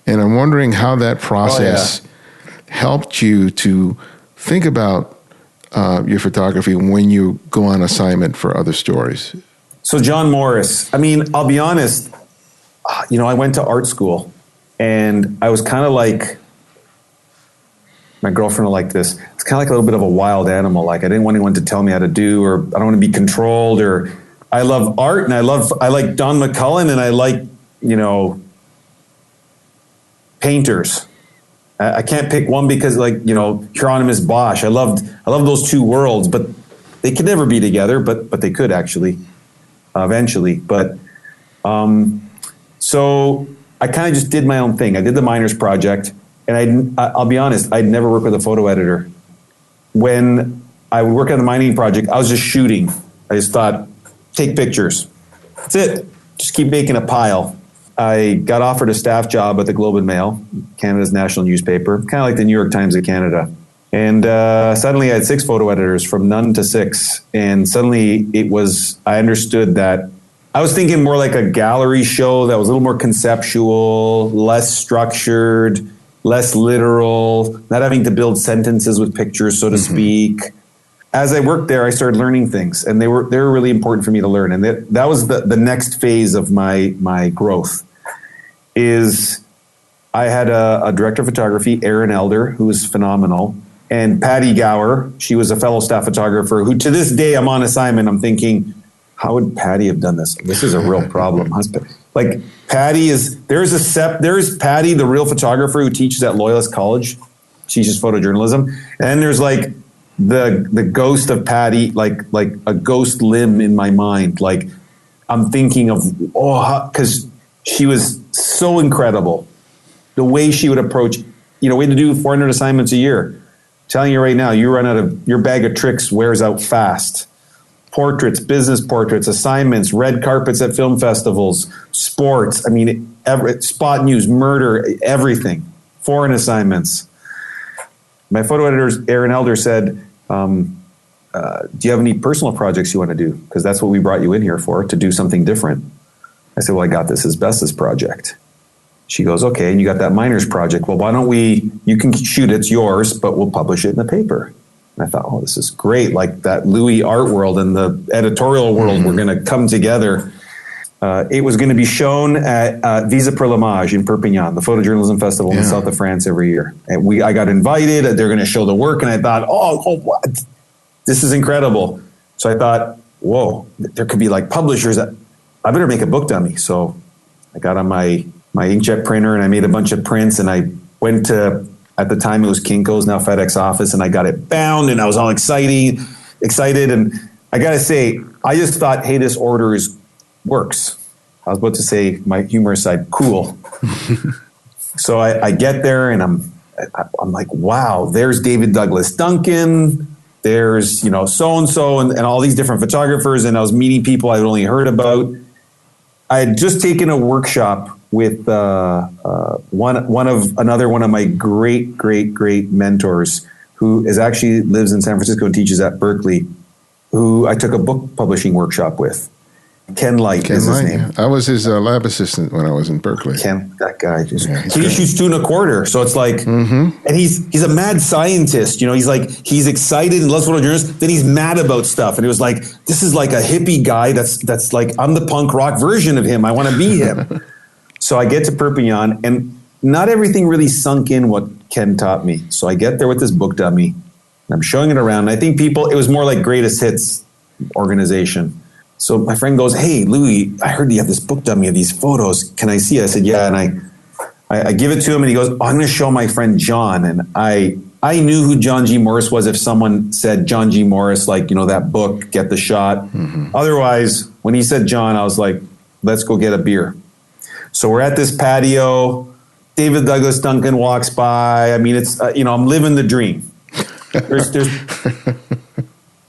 And I'm wondering how that process helped you to think about your photography when you go on assignment for other stories. So John Morris, I mean, I'll be honest, I went to art school and I was kind of like, my girlfriend will like this. It's kind of like a little bit of a wild animal. Like I didn't want anyone to tell me how to do, or I don't want to be controlled, or I love art and I like Don McCullen and I like, painters. I can't pick one because Hieronymus Bosch. I love those two worlds, but they could never be together, but they could actually eventually. But so I kind of just did my own thing. I did the Miners Project, and I'll be honest, I'd never worked with a photo editor. When I would work on the mining project, I was just shooting. I just thought, take pictures. That's it. Just keep making a pile. I got offered a staff job at the Globe and Mail, Canada's national newspaper, kind of like the New York Times of Canada. And suddenly I had 6 photo editors, from none to 6. And suddenly I understood that I was thinking more like a gallery show that was a little more conceptual, less structured, less literal, not having to build sentences with pictures, so to speak. As I worked there, I started learning things, and they were really important for me to learn. And that was the next phase of my growth. Is I had a director of photography, Erin Elder, who was phenomenal, and Patty Gower. She was a fellow staff photographer who, to this day, I'm on assignment. I'm thinking, how would Patty have done this? This is a real problem. Like Patty there's Patty, the real photographer who teaches at Loyalist College, teaches photojournalism, and then there's like the ghost of Patty, like a ghost limb in my mind. Like I'm thinking of, because she was so incredible. The way she would approach, we had to do 400 assignments a year. I'm telling you right now, you run out of, your bag of tricks wears out fast. Portraits, business portraits, assignments, red carpets at film festivals, sports. I mean, spot news, murder, everything. Foreign assignments. My photo editor, Erin Elder, said, do you have any personal projects you want to do? Because that's what we brought you in here for, to do something different. I said, well, I got this asbestos project. She goes, okay, and you got that miners project. Well, why don't you can shoot it, it's yours, but we'll publish it in the paper. And I thought, oh, this is great. Like that Louie art world and the editorial world were going to come together. It was going to be shown at Visa pour l'Image in Perpignan, the photojournalism festival in the south of France every year. And I got invited. They're going to show the work. And I thought, oh, what? This is incredible. So I thought, whoa, there could be like publishers that I better make a book dummy. So I got on my inkjet printer and I made a bunch of prints, and I went to, at the time it was Kinko's, now FedEx office, and I got it bound, and I was all excited. And I got to say, I just thought, hey, this order works. I was about to say, my humorous side, cool. So I get there and I'm like, wow, there's David Douglas Duncan. There's, so-and-so and all these different photographers. And I was meeting people I'd only heard about. I had just taken a workshop with another one of my great mentors, who actually lives in San Francisco and teaches at Berkeley, who I took a book publishing workshop with. Ken Light is his name. Yeah. I was his lab assistant when I was in Berkeley. Ken, that guy. He shoots 2.25. So it's like, and he's a mad scientist. He's excited and loves photojournalists. Then he's mad about stuff. And it was like, this is like a hippie guy. That's like, I'm the punk rock version of him. I want to be him. So I get to Perpignan, and not everything really sunk in what Ken taught me. So I get there with this book dummy, and I'm showing it around. And I think it was more like greatest hits organization. So my friend goes, hey, Louie, I heard you have this book dummy of these photos. Can I see it? I said, yeah. And I give it to him, and he goes, I'm going to show my friend John. And I knew who John G. Morris was if someone said John G. Morris, like, that book, Get the Shot. Otherwise, when he said John, I was like, let's go get a beer. So we're at this patio. David Douglas Duncan walks by. I mean, it's, I'm living the dream. There's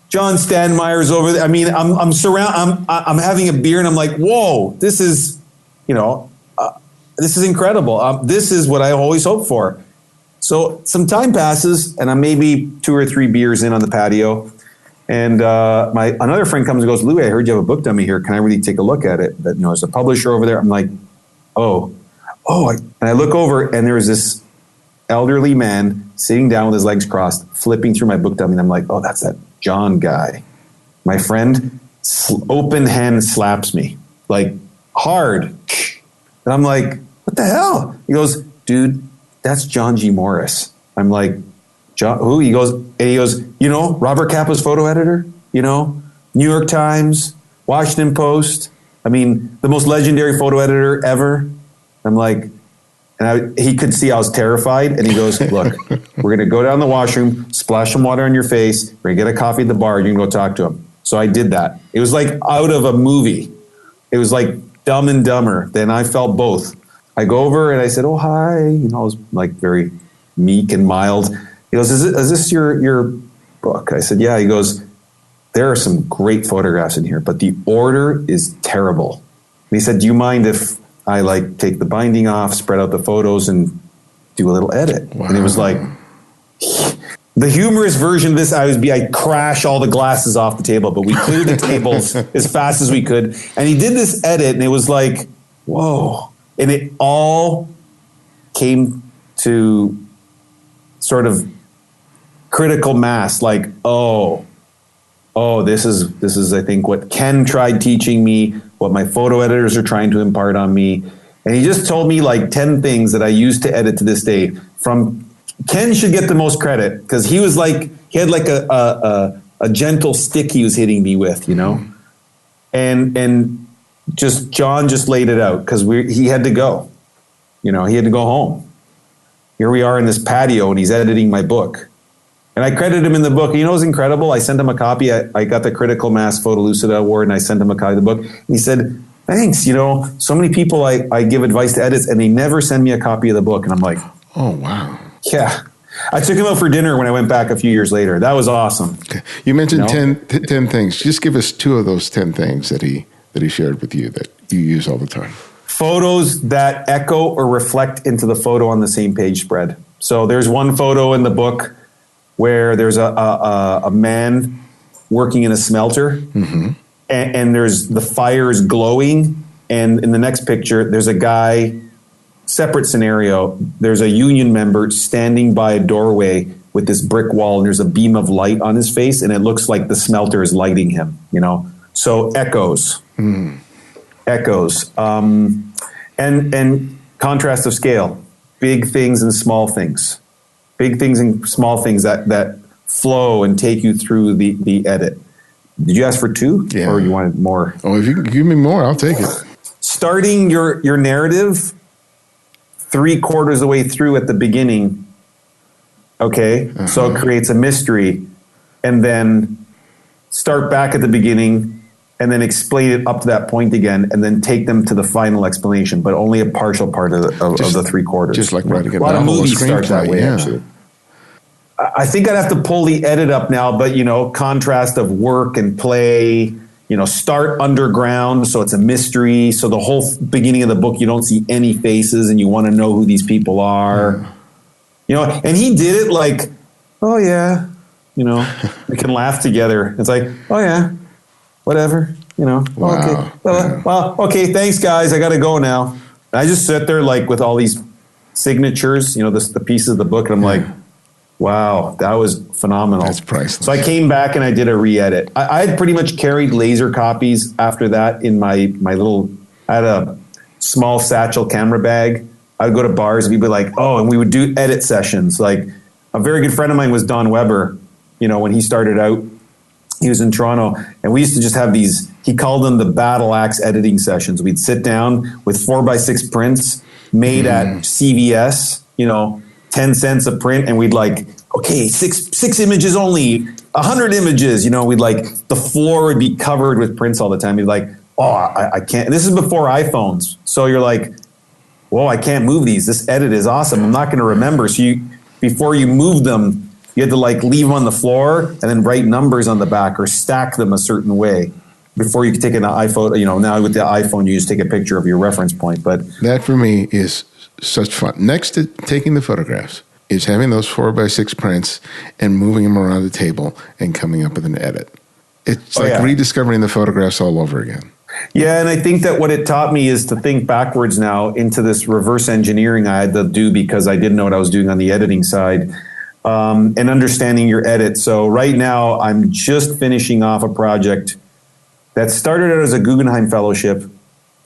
John Stanmeyer's over there. I mean, I'm having a beer, and I'm like, whoa, this is incredible. This is what I always hoped for. So some time passes, and I'm maybe 2 or 3 beers in on the patio. And another friend comes and goes, Louie, I heard you have a book dummy here. Can I really take a look at it? That, there's a publisher over there. I'm like, and I look over, and there's this elderly man sitting down with his legs crossed, flipping through my book dummy. And I'm like, oh, that's that John guy. My friend open hand slaps me, like hard. And I'm like, what the hell? He goes, dude, that's John G. Morris. I'm like, John, who? He goes, Robert Capa's photo editor, New York Times, Washington Post. I mean, the most legendary photo editor ever. I'm like, and he could see I was terrified. And he goes, look, we're going to go down the washroom, splash some water on your face. We're going to get a coffee at the bar. You can go talk to him. So I did that. It was like out of a movie. It was like Dumb and Dumber. Then I felt both. I go over and I said, oh, hi. I was like very meek and mild. He goes, is this your book? I said, yeah. He goes, there are some great photographs in here, but the order is terrible. And he said, do you mind if I take the binding off, spread out the photos, and do a little edit? Wow. And it was like, the humorous version of this, I crash all the glasses off the table, but we cleared the tables as fast as we could. And he did this edit, and it was like, whoa. And it all came to sort of critical mass, like, this is, I think, what Ken tried teaching me, what my photo editors are trying to impart on me. And he just told me 10 things that I use to edit to this day. From Ken should get the most credit, because he was he had a gentle stick he was hitting me with, and just John just laid it out, because he had to go, he had to go home. Here we are in this patio, and he's editing my book. And I credited him in the book. It was incredible. I sent him a copy. I got the Critical Mass Photo Lucida Award, and I sent him a copy of the book. And he said, thanks. So many people I give advice to edits, and they never send me a copy of the book. And I'm like, oh, wow. Yeah. I took him out for dinner when I went back a few years later. That was awesome. Okay. You mentioned 10 things. Just give us 2 of those 10 things that he shared with you that you use all the time. Photos that echo or reflect into the photo on the same page spread. So there's one photo in the book where there's a man working in a smelter, and there's the fire is glowing, and in the next picture, there's a guy, separate scenario, there's a union member standing by a doorway with this brick wall, and there's a beam of light on his face, and it looks like the smelter is lighting him, you know? So echoes. Echoes. And contrast of scale. Big things and small things. Big things and small things that flow and take you through the edit. Did you ask for 2? Yeah. Or you wanted more? Oh, if you can give me more, I'll take it. Starting your narrative 3/4 of the way through at the beginning. Okay. So it creates a mystery, and then start back at the beginning and then explain it up to that point again, and then take them to the final explanation, but only a partial part of the 3/4. Just like writing a lot of movies start that way, yeah. actually. I think I'd have to pull the edit up now, but, you know, contrast of work and play, you know, start underground, so it's a mystery. So the whole beginning of the book, you don't see any faces, and you want to know who these people are. You know, and he did it like, oh, yeah, you know, we can laugh together. It's like, oh, yeah, whatever, you know. Wow. Okay. Well, okay, thanks, guys. I got to go now. And I just sit there like with all these signatures, you know, the pieces of the book, and I'm like, wow, that was phenomenal. That's priceless. So I came back and I did a re-edit. I had pretty much carried laser copies after that in my little, I had a small satchel camera bag. I would go to bars and people would be like, oh, and we would do edit sessions. Like a very good friend of mine was Don Weber. You know, when he started out, he was in Toronto, and we used to just have these, he called them the battle axe editing sessions. We'd sit down with 4x6 prints made at CVS, you know, 10 cents a print, and we'd like, okay, six images only, 100 images, you know, we'd like, the floor would be covered with prints all the time. You'd like, oh, I can't, and this is before iPhones. So you're like, whoa, I can't move these. This edit is awesome. I'm not going to remember. So before you move them, you had to like leave them on the floor and then write numbers on the back or stack them a certain way before you could take an iPhone. You know, now with the iPhone, you just take a picture of your reference point. But that for me is such fun. Next to taking the photographs is having those 4x6 prints and moving them around the table and coming up with an edit. It's rediscovering the photographs all over again. Yeah, and I think that what it taught me is to think backwards now into this reverse engineering I had to do because I didn't know what I was doing on the editing side, and understanding your edit. So right now, I'm just finishing off a project that started out as a Guggenheim Fellowship,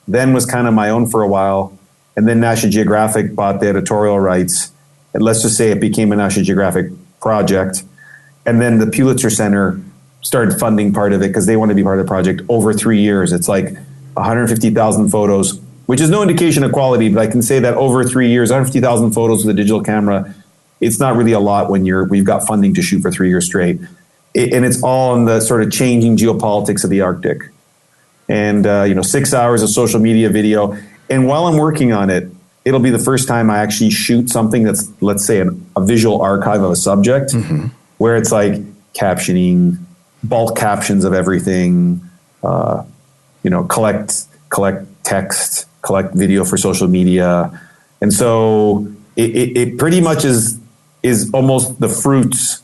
then was kind of my own for a while, and then National Geographic bought the editorial rights. And let's just say it became a National Geographic project. And then the Pulitzer Center started funding part of it because they want to be part of the project over 3 years. It's like 150,000 photos, which is no indication of quality, but I can say that over 3 years, 150,000 photos with a digital camera, it's not really a lot when we've got funding to shoot for 3 years straight. And it's all in the sort of changing geopolitics of the Arctic. And, 6 hours of social media video. And while I'm working on it, it'll be the first time I actually shoot something that's, let's say, a visual archive of a subject, where it's like captioning, bulk captions of everything, collect text, collect video for social media. And so it pretty much is almost the fruits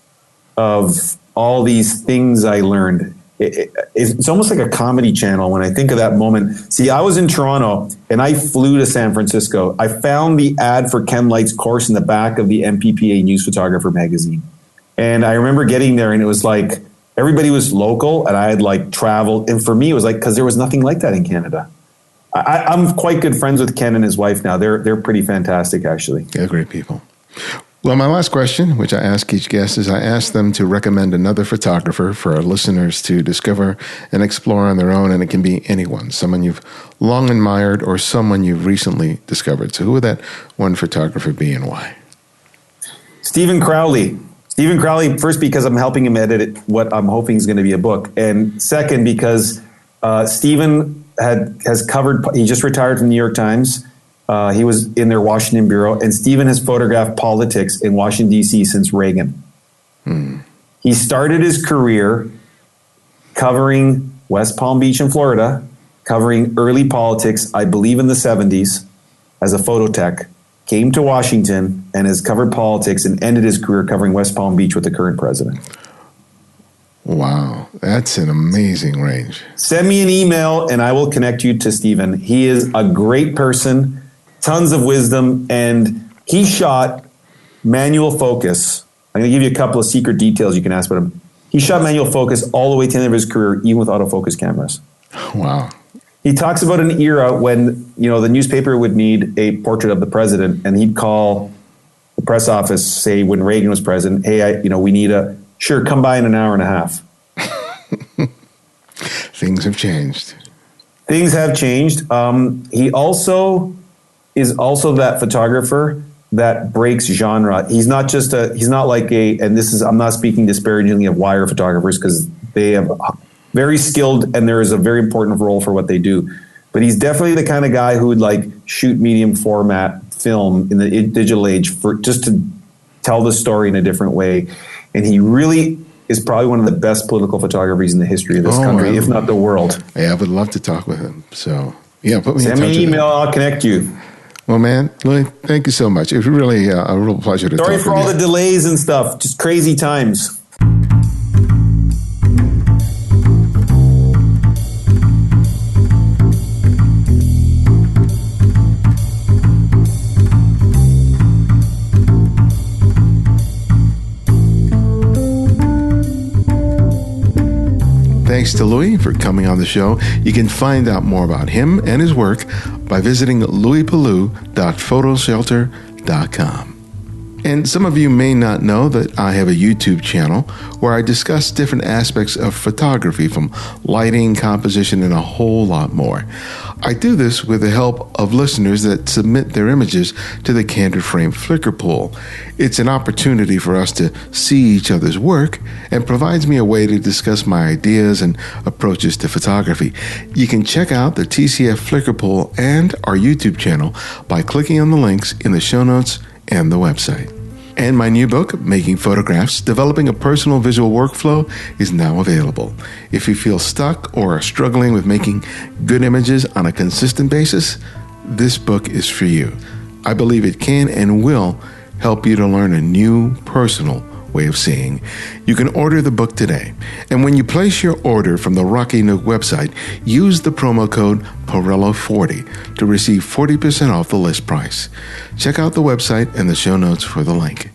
of all these things I learned. It's almost like a comedy channel when I think of that moment. See, I was in Toronto and I flew to San Francisco. I found the ad for Ken Light's course in the back of the MPPA News Photographer magazine. And I remember getting there and it was like, everybody was local and I had like traveled. And for me, it was like, because there was nothing like that in Canada. I'm quite good friends with Ken and his wife now. They're pretty fantastic, actually. Yeah, great people. Well, my last question, which I ask each guest, is I ask them to recommend another photographer for our listeners to discover and explore on their own, and it can be anyone, someone you've long admired or someone you've recently discovered. So who would that one photographer be and why? Stephen Crowley. Stephen Crowley, first because I'm helping him edit what I'm hoping is going to be a book, and second because Stephen has covered, he just retired from the New York Times. He was in their Washington bureau, and Stephen has photographed politics in Washington, D.C. since Reagan. He started his career covering West Palm Beach in Florida, covering early politics, I believe in the 70s, as a photo tech, came to Washington and has covered politics and ended his career covering West Palm Beach with the current president. Wow. that's an amazing range. Send me an email and I will connect you to Stephen. He is a great person, tons of wisdom, and he shot manual focus. I'm going to give you a couple of secret details you can ask about him. He shot manual focus all the way to the end of his career, even with autofocus cameras. Wow. He talks about an era when, the newspaper would need a portrait of the president, and he'd call the press office, say when Reagan was president, hey, we need sure, come by in an hour and a half. Things have changed. Things have changed. He also is also that photographer that breaks genre. He's not I'm not speaking disparagingly of wire photographers, because they have very skilled, and there is a very important role for what they do. But he's definitely the kind of guy who would shoot medium format film in the digital age for just to tell the story in a different way. And he really is probably one of the best political photographers in the history of this country, if not the world. Yeah, I would love to talk with him. So, yeah, put me in touch. Send me an email, I'll connect you. Well, man, Louie, thank you so much. It was really a real pleasure to talk with you. Sorry for all the delays and stuff. Just crazy times. Thanks to Louie for coming on the show. You can find out more about him and his work by visiting louiepalu.photoshelter.com. And some of you may not know that I have a YouTube channel where I discuss different aspects of photography, from lighting, composition, and a whole lot more. I do this with the help of listeners that submit their images to the Candid Frame Flickr pool. It's an opportunity for us to see each other's work and provides me a way to discuss my ideas and approaches to photography. You can check out the TCF Flickr pool and our YouTube channel by clicking on the links in the show notes and the website. And my new book, Making Photographs, Developing a Personal Visual Workflow, is now available. If you feel stuck or are struggling with making good images on a consistent basis, this book is for you. I believe it can and will help you to learn a new personal way of seeing. You can order the book today. And when you place your order from the Rocky Nook website, use the promo code Parello40 to receive 40% off the list price. Check out the website and the show notes for the link.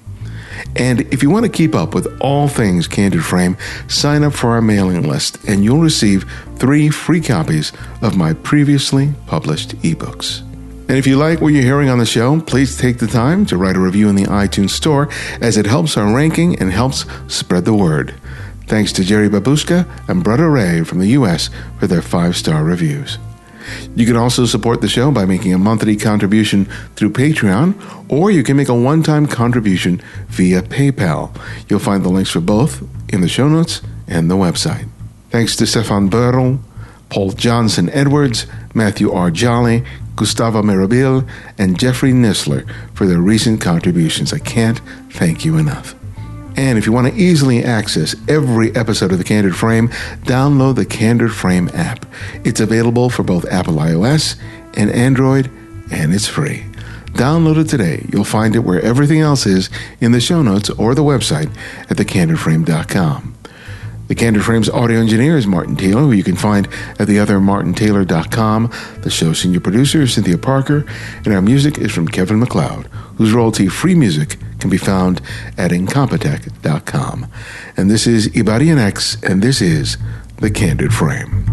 And if you want to keep up with all things Candid Frame, sign up for our mailing list and you'll receive 3 free copies of my previously published ebooks. And if you like what you're hearing on the show, please take the time to write a review in the iTunes store, as it helps our ranking and helps spread the word. Thanks to Jerry Babushka and Brother Ray from the U.S. for their 5-star reviews. You can also support the show by making a monthly contribution through Patreon, or you can make a one-time contribution via PayPal. You'll find the links for both in the show notes and the website. Thanks to Stefan Berl, Paul Johnson Edwards, Matthew R. Jolly, Gustavo Mirabile, and Jeffrey Nisler for their recent contributions. I can't thank you enough. And if you want to easily access every episode of The Candid Frame, download the Candid Frame app. It's available for both Apple iOS and Android, and it's free. Download it today. You'll find it where everything else is in the show notes or the website at thecandidframe.com. The Candid Frame's audio engineer is Martin Taylor, who you can find at theothermartintaylor.com. The show's senior producer is Cynthia Parker, and our music is from Kevin MacLeod, whose royalty-free music can be found at incompetech.com. And this is Ibarian X, and this is The Candid Frame.